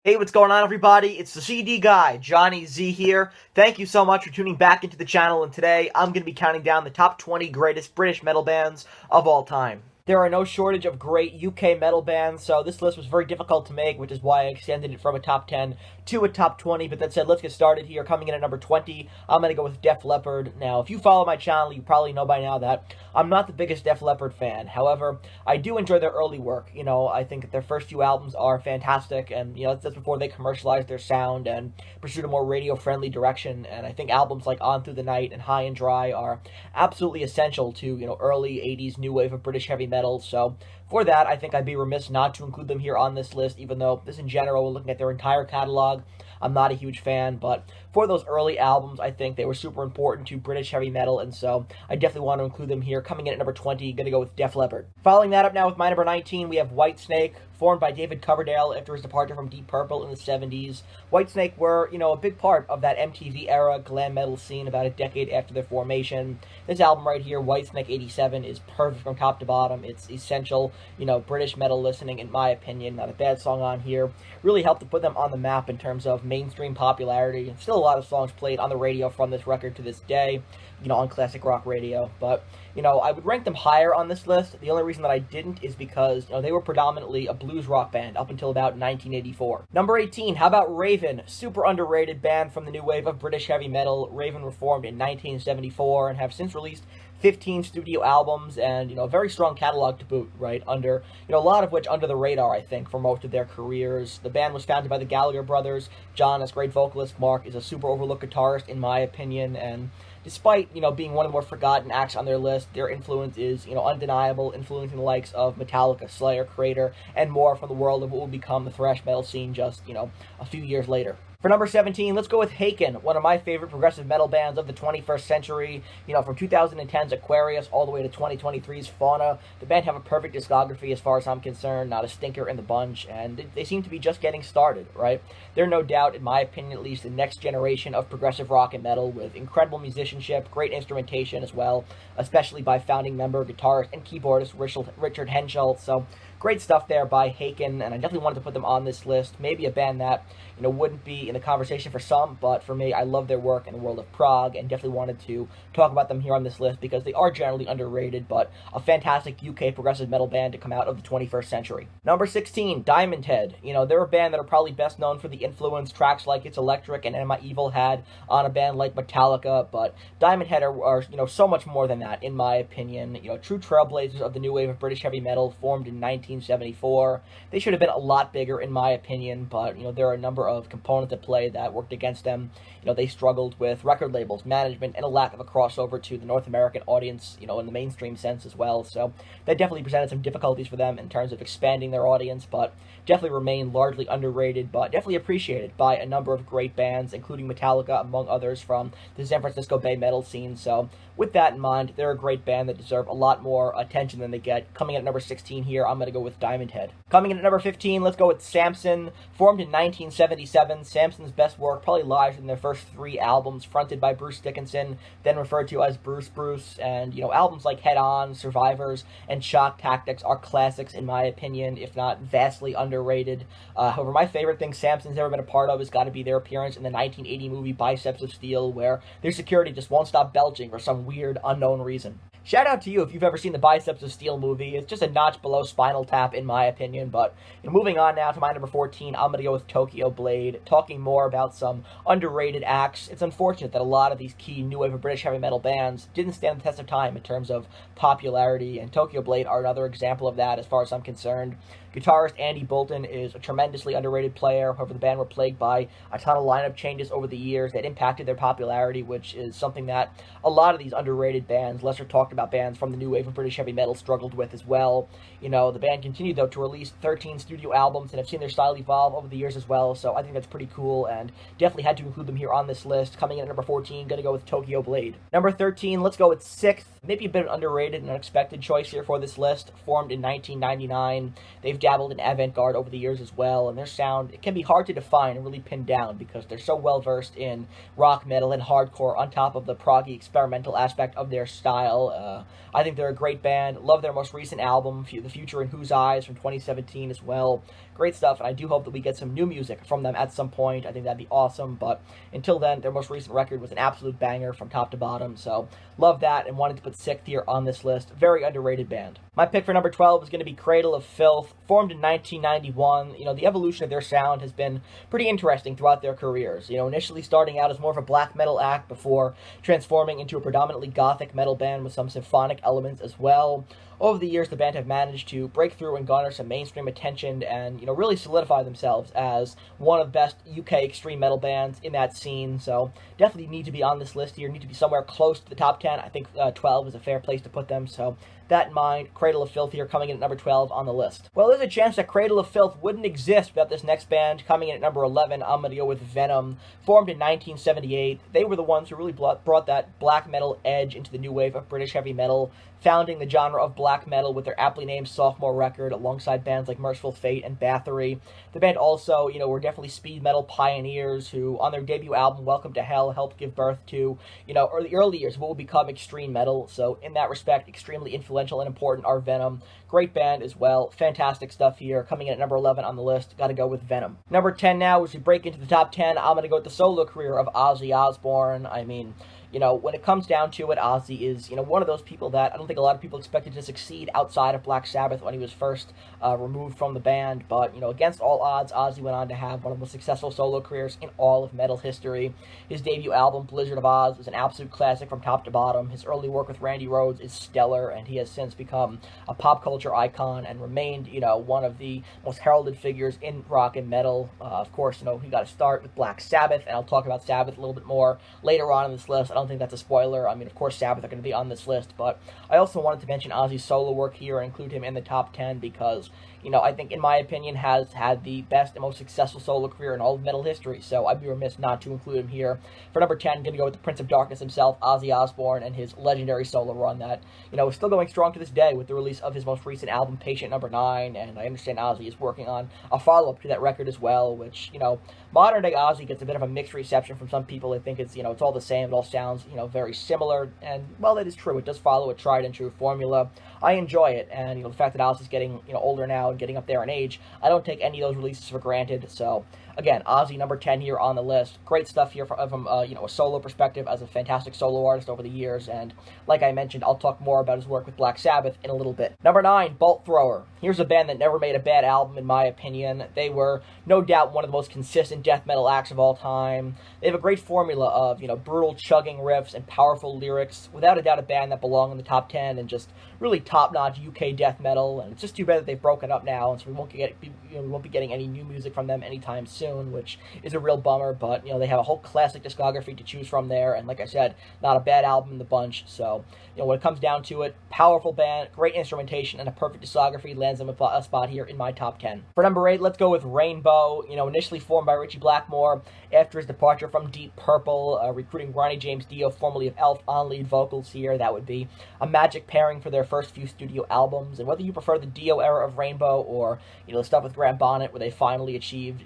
Hey, what's going on, everybody? It's the CD guy, Johnny Z here. Thank you so much for tuning back into the channel, and today I'm going to be counting down the top 20 greatest British metal bands of all time. There are no shortage of great UK metal bands, so this list was very difficult to make, which is why I extended it from a top 10 to a top 20. But that said, let's get started here. Coming in at number 20, I'm going to go with Def Leppard. Now, if you follow my channel, you probably know by now that I'm not the biggest Def Leppard fan. However, I do enjoy their early work. I think that their first few albums are fantastic, and, that's before they commercialized their sound and pursued a more radio-friendly direction. And I think albums like On Through the Night and High and Dry are absolutely essential to, early 80s new wave of British heavy metal. So for that, I think I'd be remiss not to include them here on this list, even though this in general, we're looking at their entire catalog, I'm not a huge fan, but for those early albums, I think they were super important to British heavy metal, and so I definitely want to include them here. Coming in at number 20, going to go with Def Leppard. Following that up now with my number 19, we have Whitesnake, formed by David Coverdale after his departure from Deep Purple in the 70s. Whitesnake were, a big part of that MTV era glam metal scene about a decade after their formation. This album right here, Whitesnake 87, is perfect from top to bottom. It's essential, British metal listening, in my opinion. Not a bad song on here. Really helped to put them on the map in terms of mainstream popularity. Still a lot of songs played on the radio from this record to this day, on classic rock radio. But, I would rank them higher on this list. The only reason that I didn't is because, they were predominantly a blues rock band up until about 1984. Number 18, how about Raven? Super underrated band from the new wave of British heavy metal. Raven were formed in 1974 and have since released 15 studio albums and, a very strong catalog to boot, right? Under, a lot of which under the radar, I think, for most of their careers. The band was founded by the Gallagher brothers. John, as great vocalist, Mark is a super overlooked guitarist, in my opinion, and despite, being one of the more forgotten acts on their list, their influence is, undeniable, influencing the likes of Metallica, Slayer, Crater, and more from the world of what will become the thrash metal scene just, a few years later. For number 17, let's go with Haken, one of my favorite progressive metal bands of the 21st century. From 2010's Aquarius all the way to 2023's Fauna. The band have a perfect discography as far as I'm concerned, not a stinker in the bunch, and they seem to be just getting started, right? They're no doubt, in my opinion at least, the next generation of progressive rock and metal with incredible musicianship, great instrumentation as well, especially by founding member, guitarist, and keyboardist Richard Henschel. So great stuff there by Haken, and I definitely wanted to put them on this list. Maybe a band that, wouldn't be in the conversation for some, but for me, I love their work in the world of prog, and definitely wanted to talk about them here on this list because they are generally underrated, but a fantastic UK progressive metal band to come out of the 21st century. Number 16, Diamond Head. They're a band that are probably best known for the influence tracks like It's Electric and Am I Evil had on a band like Metallica, but Diamond Head are so much more than that, in my opinion. True trailblazers of the new wave of British heavy metal, formed in 1974. They should have been a lot bigger, in my opinion, but, there are a number of components at play that worked against them. They struggled with record labels, management, and a lack of a crossover to the North American audience, in the mainstream sense as well. So that definitely presented some difficulties for them in terms of expanding their audience, but definitely remain largely underrated, but definitely appreciated by a number of great bands, including Metallica, among others, from the San Francisco Bay metal scene. So with that in mind, they're a great band that deserve a lot more attention than they get. Coming in at number 16 here, I'm going to go with Diamond Head. Coming in at number 15, let's go with Samson. Formed in 1977, Samson's best work probably lies in their first 3 albums, fronted by Bruce Dickinson, then referred to as Bruce, and, albums like Head On, Survivors, and Shock Tactics are classics, in my opinion, if not vastly underrated. However, my favorite thing Samson's ever been a part of has got to be their appearance in the 1980 movie Biceps of Steel, where their security just won't stop belching for some weird, unknown reason. Shout out to you if you've ever seen the Biceps of Steel movie. It's just a notch below Spinal Tap, in my opinion. But moving on now to my number 14, I'm going to go with Tokyo Blade. Talking more about some underrated acts. It's unfortunate that a lot of these key new wave of British heavy metal bands didn't stand the test of time in terms of popularity, and Tokyo Blade are another example of that as far as I'm concerned. Guitarist Andy Bolton is a tremendously underrated player. However, the band were plagued by a ton of lineup changes over the years that impacted their popularity, which is something that a lot of these underrated bands, lesser talked about bands from the new wave of British heavy metal, struggled with as well. The band continued, though, to release 13 studio albums and have seen their style evolve over the years as well, so I think that's pretty cool, and definitely had to include them here on this list. Coming in at number 14, gonna go with Tokyo Blade. Number 13, let's go with SikTh. Maybe a bit of an underrated and unexpected choice here for this list. Formed in 1999, they've dabbled in avant-garde over the years as well, and their sound, it can be hard to define and really pin down because they're so well-versed in rock, metal, and hardcore on top of the proggy experimental aspect of their style. I think they're a great band. Love their most recent album, The Future in Whose Eyes, from 2017 as well. great stuff, and I do hope that we get some new music from them at some point. I think that'd be awesome, but until then, their most recent record was an absolute banger from top to bottom, so love that, and wanted to put SikTh here on this list. Very underrated band. My pick for number 12 is going to be Cradle of Filth, formed in 1991. The evolution of their sound has been pretty interesting throughout their careers. Initially starting out as more of a black metal act before transforming into a predominantly gothic metal band with some symphonic elements as well. Over the years, the band have managed to break through and garner some mainstream attention and, really solidify themselves as one of the best UK extreme metal bands in that scene. So definitely need to be on this list here, need to be somewhere close to the top 10. I think 12 is a fair place to put them, so that in mind, Cradle of Filth here coming in at number 12 on the list. Well, there's a chance that Cradle of Filth wouldn't exist without this next band coming in at number 11. I'm going to go with Venom. Formed in 1978, they were the ones who really brought that black metal edge into the new wave of British heavy metal, founding the genre of black metal with their aptly named sophomore record alongside bands like Merciful Fate and Bathory. The band also, were definitely speed metal pioneers who, on their debut album, Welcome to Hell, helped give birth to, the early years of what would become extreme metal. So in that respect, extremely influential and important are Venom. Great band as well. Fantastic stuff here. Coming in at number 11 on the list. Got to go with Venom. Number 10 now, as we break into the top 10, I'm going to go with the solo career of Ozzy Osbourne. I mean, when it comes down to it, Ozzy is, one of those people that I don't think a lot of people expected to succeed outside of Black Sabbath when he was first removed from the band. But, against all odds, Ozzy went on to have one of the most successful solo careers in all of metal history. His debut album, Blizzard of Oz, is an absolute classic from top to bottom. His early work with Randy Rhoads is stellar, and he has since become a pop culture icon and remained, one of the most heralded figures in rock and metal. Of course, he got to start with Black Sabbath, and I'll talk about Sabbath a little bit more later on in this list. I don't think that's a spoiler. I mean, of course, Sabbath are going to be on this list, but I also wanted to mention Ozzy's solo work here and include him in the top 10 because, I think, in my opinion, has had the best and most successful solo career in all of metal history, so I'd be remiss not to include him here. For number 10, I'm going to go with the Prince of Darkness himself, Ozzy Osbourne, and his legendary solo run that, is still going strong to this day with the release of his most recent album, Patient Number 9, and I understand Ozzy is working on a follow-up to that record as well, which, modern-day Ozzy gets a bit of a mixed reception from some people. They think it's, it's all the same, it all sounds, very similar, and, well, that is true. It does follow a tried-and-true formula. I enjoy it, and, the fact that Ozzy's getting, older now and getting up there in age, I don't take any of those releases for granted, so again, Ozzy, number 10 here on the list. Great stuff here from a solo perspective as a fantastic solo artist over the years, and like I mentioned, I'll talk more about his work with Black Sabbath in a little bit. Number 9, Bolt Thrower. Here's a band that never made a bad album, in my opinion. They were, no doubt, one of the most consistent death metal acts of all time. They have a great formula of, brutal chugging riffs and powerful lyrics. Without a doubt, a band that belong in the top 10 and just really top-notch UK death metal, and it's just too bad that they've broken up now, and so we won't be getting any new music from them anytime soon, which is a real bummer, but, they have a whole classic discography to choose from there, and like I said, not a bad album in the bunch, so, when it comes down to it, powerful band, great instrumentation, and a perfect discography lands them a spot here in my top 10. For number 8, let's go with Rainbow, initially formed by Ritchie Blackmore after his departure from Deep Purple, recruiting Ronnie James Dio, formerly of Elf, on lead vocals here. That would be a magic pairing for their first few studio albums, and whether you prefer the Dio era of Rainbow or, the stuff with Graham Bonnet where they finally achieved,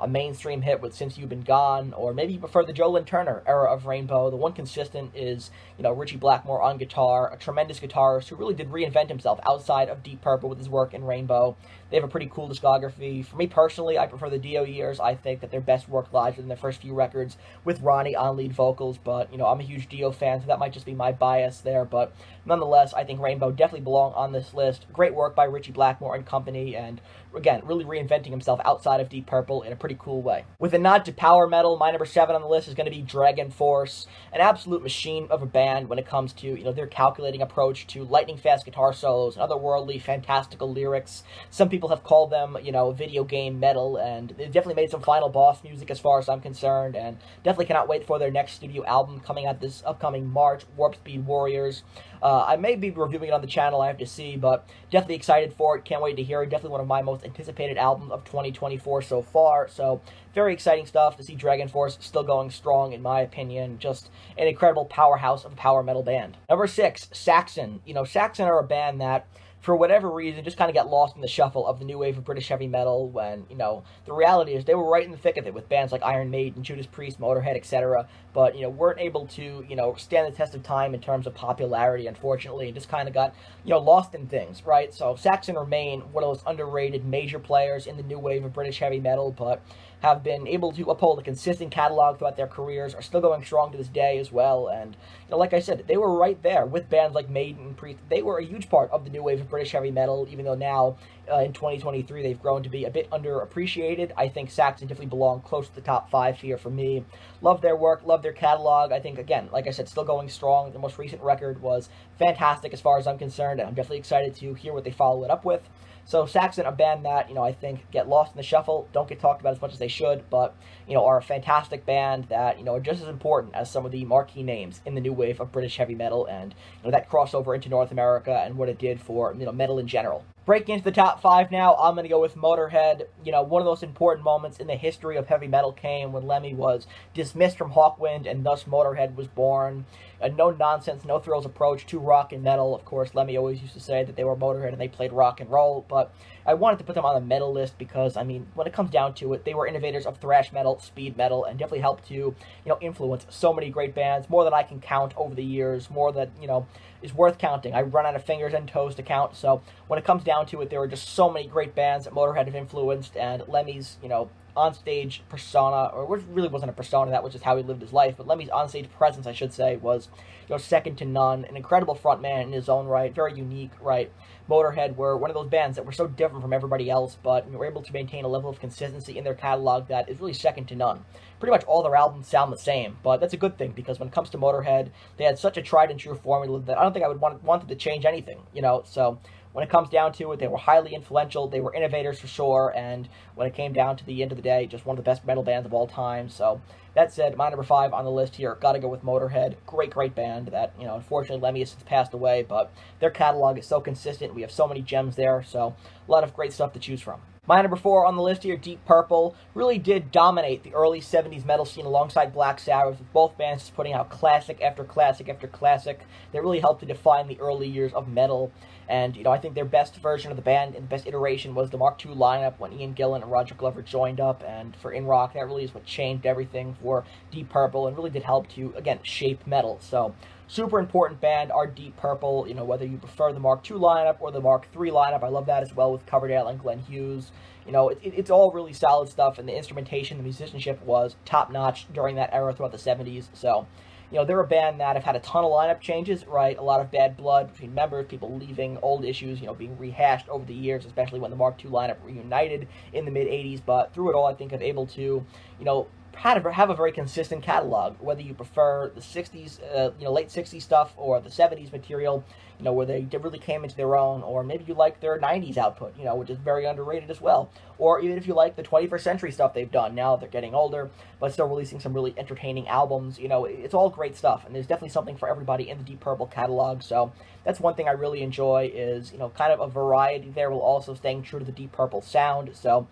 a mainstream hit with Since You've Been Gone, or maybe you prefer the Joe Lynn Turner era of Rainbow, the one consistent is, Ritchie Blackmore on guitar, a tremendous guitarist who really did reinvent himself outside of Deep Purple with his work in Rainbow. They have a pretty cool discography. For me personally, I prefer the Dio years. I think that their best work lies within their first few records with Ronnie on lead vocals, but, I'm a huge Dio fan, so that might just be my bias there, but nonetheless, I think Rainbow definitely belong on this list. Great work by Ritchie Blackmore and company, and again, really reinventing himself outside of Deep Purple in a pretty cool way. With a nod to power metal, my number 7 on the list is going to be DragonForce, an absolute machine of a band when it comes to, their calculating approach to lightning-fast guitar solos and otherworldly, fantastical lyrics. Some people have called them, video game metal, and they've definitely made some final boss music as far as I'm concerned, and definitely cannot wait for their next studio album coming out this upcoming March, Warp Speed Warriors. I may be reviewing it on the channel, I have to see, but definitely excited for it, can't wait to hear it. Definitely one of my most anticipated albums of 2024 so far, so very exciting stuff to see DragonForce still going strong, in my opinion. Just an incredible powerhouse of a power metal band. Number 6, Saxon. Saxon are a band that for whatever reason, just kind of got lost in the shuffle of the new wave of British heavy metal when, you know, the reality is they were right in the thick of it with bands like Iron Maiden, Judas Priest, Motorhead, etc., but, you know, weren't able to, you know, stand the test of time in terms of popularity, unfortunately, and just kind of got, you know, lost in things, right? So Saxon remain one of those underrated major players in the new wave of British heavy metal, but have been able to uphold a consistent catalog throughout their careers, are still going strong to this day as well, and, you know, like I said, they were right there with bands like Maiden and Priest. They were a huge part of the new wave of British heavy metal, even though now, in 2023, they've grown to be a bit underappreciated. I think Saxon definitely belong close to the top 5 here for me. Love their work, love their catalog. I think, again, like I said, still going strong. The most recent record was fantastic as far as I'm concerned, and I'm definitely excited to hear what they follow it up with. So Saxon, a band that, you know, I think get lost in the shuffle, don't get talked about as much as they should, but, you know, are a fantastic band that, you know, are just as important as some of the marquee names in the new wave of British heavy metal, and, you know, that crossover into North America and what it did for, you know, metal in general. Breaking into the top 5 now, I'm going to go with Motorhead. You know, one of those important moments in the history of heavy metal came when Lemmy was dismissed from Hawkwind, and thus Motorhead was born. A no-nonsense, no-thrills approach to rock and metal. Of course, Lemmy always used to say that they were Motorhead and they played rock and roll, but I wanted to put them on the metal list because, I mean, when it comes down to it, they were innovators of thrash metal, speed metal, and definitely helped to, you know, influence so many great bands, more than I can count over the years, more that, you know, is worth counting. I run out of fingers and toes to count, so when it comes down to it, there were just so many great bands that Motorhead have influenced, and Lemmy's, you know, onstage persona, or it really wasn't a persona, that was just how he lived his life, but Lemmy's onstage presence, I should say, was, you know, second to none. An incredible frontman in his own right, very unique, right? Motorhead were one of those bands that were so different from everybody else, but were able to maintain a level of consistency in their catalog that is really second to none. Pretty much all their albums sound the same, but that's a good thing, because when it comes to Motorhead, they had such a tried and true formula that I don't think I would want them to change anything, you know, so when it comes down to it, they were highly influential, they were innovators for sure, and when it came down to the end of the day, just one of the best metal bands of all time. So that said, my number 5 on the list here, gotta go with Motorhead. Great band that, you know, unfortunately Lemmy has since passed away, but their catalog is so consistent, we have so many gems there, so a lot of great stuff to choose from. My number 4 on the list here, Deep Purple, really did dominate the early 70s metal scene alongside Black Sabbath, with both bands just putting out classic after classic after classic. They really helped to define the early years of metal, and, you know, I think their best version of the band and the best iteration was the Mark II lineup when Ian Gillan and Roger Glover joined up, and for In Rock, that really is what changed everything for Deep Purple and really did help to, again, shape metal. So super important band are Deep Purple, you know, whether you prefer the Mark II lineup or the Mark III lineup. I love that as well with Coverdale and Glenn Hughes. You know, it's all really solid stuff, and the instrumentation, the musicianship was top-notch during that era throughout the 70s. So, you know, they're a band that have had a ton of lineup changes, right? A lot of bad blood between members, people leaving, old issues, you know, being rehashed over the years, especially when the Mark II lineup reunited in the mid-80s. But through it all, I think I'm able to, you know, have a very consistent catalog, whether you prefer the 60s, you know, late 60s stuff or the 70s material, you know, where they really came into their own, or maybe you like their 90s output, you know, which is very underrated as well, or even if you like the 21st century stuff they've done. Now they're getting older, but still releasing some really entertaining albums. You know, it's all great stuff, and there's definitely something for everybody in the Deep Purple catalog, so that's one thing I really enjoy is, you know, kind of a variety there while also staying true to the Deep Purple sound. So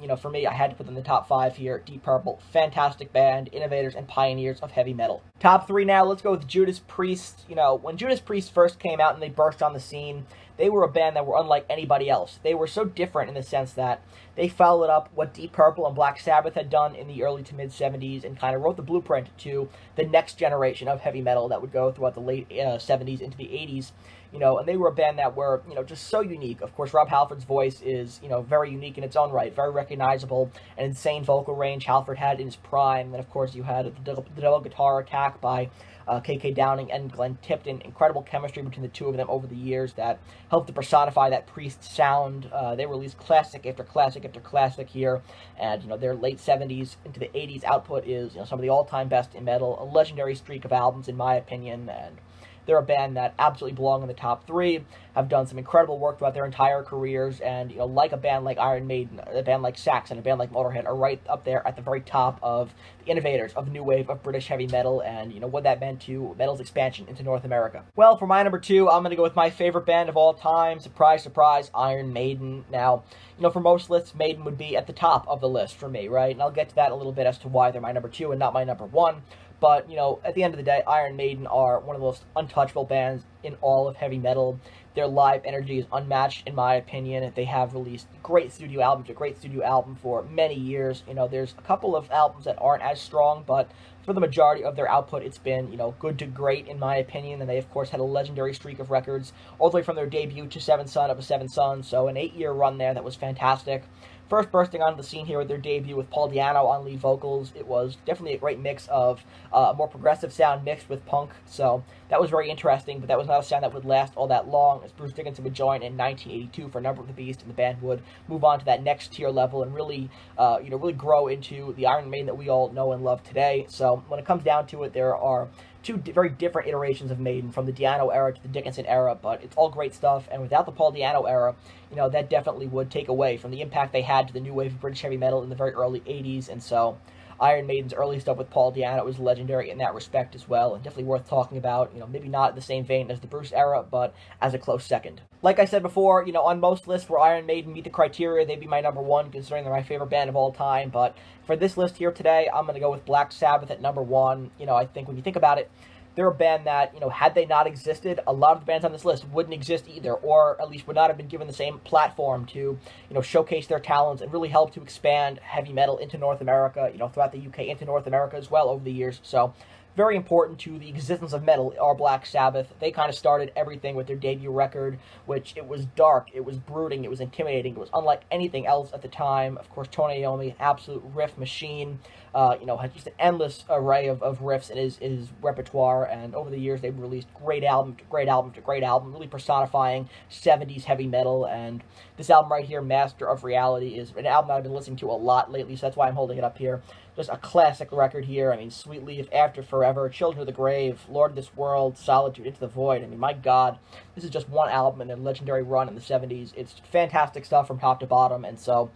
you know, for me, I had to put them in the top 5 here. Deep Purple, fantastic band, innovators and pioneers of heavy metal. Top 3 now, let's go with Judas Priest. You know, when Judas Priest first came out and they burst on the scene, they were a band that were unlike anybody else. They were so different in the sense that they followed up what Deep Purple and Black Sabbath had done in the early to mid-70s and kind of wrote the blueprint to the next generation of heavy metal that would go throughout the late 70s into the 80s. You know, and they were a band that were, you know, just so unique. Of course, Rob Halford's voice is, you know, very unique in its own right, very recognizable, an insane vocal range Halford had in his prime. And, of course, you had the double guitar attack by K.K. Downing and Glenn Tipton. Incredible chemistry between the two of them over the years that helped to personify that Priest sound. They released classic after classic after classic here, and, you know, their late 70s into the 80s output is, you know, some of the all-time best in metal, a legendary streak of albums in my opinion, and they're a band that absolutely belong in the top 3, have done some incredible work throughout their entire careers, and, you know, like a band like Iron Maiden, a band like Saxon, a band like Motorhead are right up there at the very top of the innovators of new wave of British heavy metal, and, you know, what that meant to metal's expansion into North America. Well, for my number 2, I'm going to go with my favorite band of all time, surprise, surprise, Iron Maiden. Now, you know, for most lists, Maiden would be at the top of the list for me, right? And I'll get to that a little bit as to why they're my number 2 and not my number 1. But, at the end of the day, Iron Maiden are one of the most untouchable bands in all of heavy metal. Their live energy is unmatched, in my opinion. They have released great studio albums, a great studio album for many years. There's a couple of albums that aren't as strong, but for the majority of their output, it's been, good to great, in my opinion. And they, of course, had a legendary streak of records all the way from their debut to Seventh Son of a Seventh Son. So an 8-year run there that was fantastic. First bursting onto the scene here with their debut with Paul Di'Anno on lead vocals. It was definitely a great mix of more progressive sound mixed with punk, so that was very interesting, but that was not a sound that would last all that long, as Bruce Dickinson would join in 1982 for Number of the Beast, and the band would move on to that next tier level and really, really grow into the Iron Maiden that we all know and love today. So when it comes down to it, there are two very different iterations of Maiden, from the Di'Anno era to the Dickinson era, but it's all great stuff, and without the Paul Di'Anno era, that definitely would take away from the impact they had to the new wave of British heavy metal in the very early 80s, and so Iron Maiden's early stuff with Paul Di'Anno was legendary in that respect as well, and definitely worth talking about, maybe not in the same vein as the Bruce era, but as a close second. Like I said before, on most lists where Iron Maiden meet the criteria, they'd be my number one, considering they're my favorite band of all time, but for this list here today, I'm going to go with Black Sabbath at number one. I think when you think about it, they're a band that, had they not existed, a lot of the bands on this list wouldn't exist either, or at least would not have been given the same platform to, showcase their talents and really help to expand heavy metal into North America, throughout the UK, into North America as well over the years. So very important to the existence of metal are Black Sabbath. They kind of started everything with their debut record, which it was dark, it was brooding, it was intimidating, it was unlike anything else at the time. Of course, Tony Iommi, absolute riff machine, had just an endless array of riffs in his repertoire, and over the years they've released great album to great album to great album, really personifying 70s heavy metal, and this album right here, Master of Reality, is an album that I've been listening to a lot lately, so that's why I'm holding it up here. Just a classic record here. I mean, Sweet Leaf, After Forever, Children of the Grave, Lord of this World, Solitude, Into the Void. I mean, my God, this is just one album in their legendary run in the 70s. It's fantastic stuff from top to bottom, and so,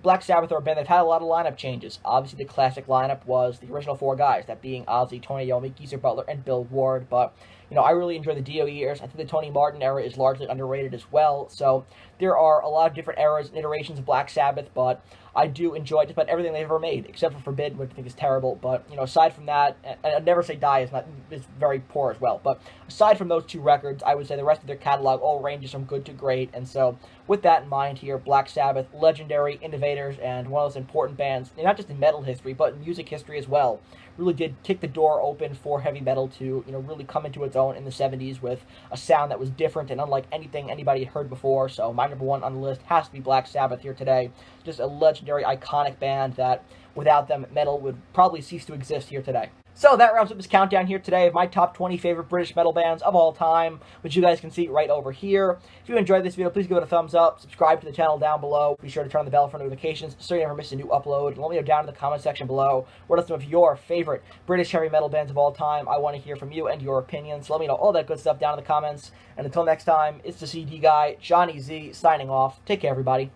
Black Sabbath are a band that had a lot of lineup changes. Obviously, the classic lineup was the original four guys, that being Ozzy, Tony Iommi, Geezer Butler, and Bill Ward, but I really enjoy the Dio years. I think the Tony Martin era is largely underrated as well. So there are a lot of different eras and iterations of Black Sabbath, but I do enjoy just about everything they've ever made, except for Forbidden, which I think is terrible. But aside from that, and Never Say Die is very poor as well. But aside from those two records, I would say the rest of their catalog all ranges from good to great. And so with that in mind here, Black Sabbath, legendary innovators, and one of those important bands, not just in metal history, but in music history as well. Really did kick the door open for heavy metal to, really come into its own in the 70s with a sound that was different and unlike anything anybody had heard before. So my number one on the list has to be Black Sabbath here today. Just a legendary, iconic band that without them, metal would probably cease to exist here today. So that wraps up this countdown here today of my top 20 favorite British metal bands of all time, which you guys can see right over here. If you enjoyed this video, please give it a thumbs up, subscribe to the channel down below, be sure to turn on the bell for notifications so you never miss a new upload, and let me know down in the comment section below what are some of your favorite British heavy metal bands of all time. I want to hear from you and your opinions, so let me know all that good stuff down in the comments, and until next time, it's the CD guy, Johnny Z, signing off. Take care, everybody.